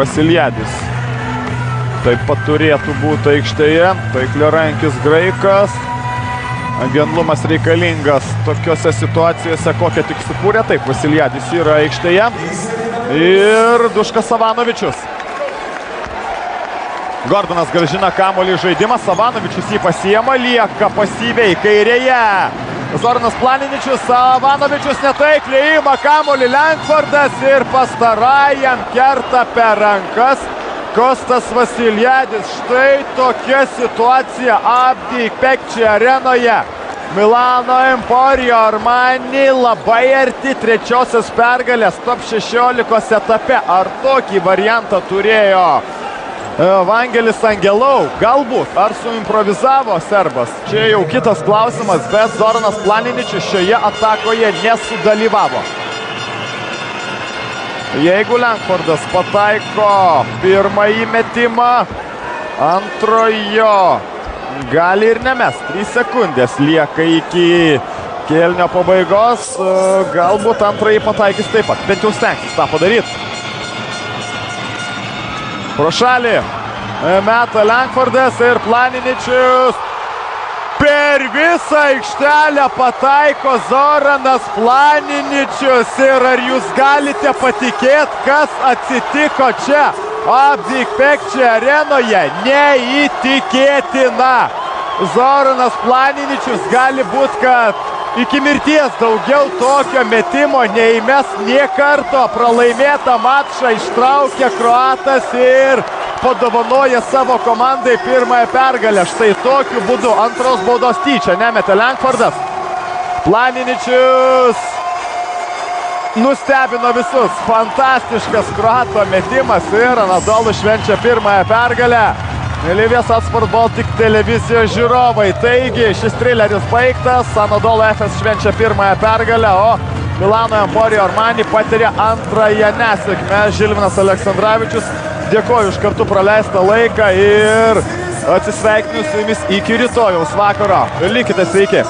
Vasiljadis taip pat turėtų būti aikštėje. Taikliorankis graikas. Genlumas reikalingas tokiose situacijose, kokią tik sukūrė. Taip, Vasiljadis yra aikštėje. Ir Duškas Savanovičius. Gordonas grąžina kamuolį į žaidimą. Savanovičius jį pasiema, lieka pasyviai kairėje. Zoranas Planiničius, Savanovičius netaikliai ima kamuolį Langfordas ir pastarajam kerta per rankas Kostas Vasiljadis. Štai tokia situacija Abdi Pekči arenoje. Milano Emporio Armani labai arti trečiosios pergalės top 16 etape. Ar tokį variantą turėjo Vangelis Angelau? Galbūt. Ar suimprovizavo serbas? Čia jau kitas klausimas, bet Zoranas Planiničius šioje atakoje nesudalyvavo. Jeigu Langfordas pataiko pirmąjį metimą, antrojo gali ir nemes. 3 sekundės lieka iki kėlinio pabaigos. Galbūt antrąjį pataikys taip pat. Bent jau stengsis tą padaryti. Pro šalį meta Langfordas ir Planiničius. Per visą aikštelę pataiko Zoranas Planiničius. Ir ar jūs galite patikėti, kas atsitiko čia Abdi Pekči arenoje? Neįtikėtina. Zoranas Planiničius gali būti, kad iki mirties daugiau tokio metimo neįmes nė karto. Pralaimėtą mačą ištraukė kroatas ir padovanoja savo komandai pirmąją pergalę. Štai tokiu būdu antros baudos tyčia nemetė Langfordas. Planiničius nustebino visus. Fantastiškas kroato metimas ir Anadolu švenčia pirmąją pergalę. Livijos Sport Baltic televizijos žiūrovai. Taigi šis trileris baigtas. Anadolu Efes švenčia pirmąją pergalę, o Milano Emporio Armani patiria antrąją nesėkmę. Žilvinas Aleksandravičius, dėkoju už kartu praleistą laiką ir atsisveikinu su jumis iki rytojaus vakaro. Likite sveiki.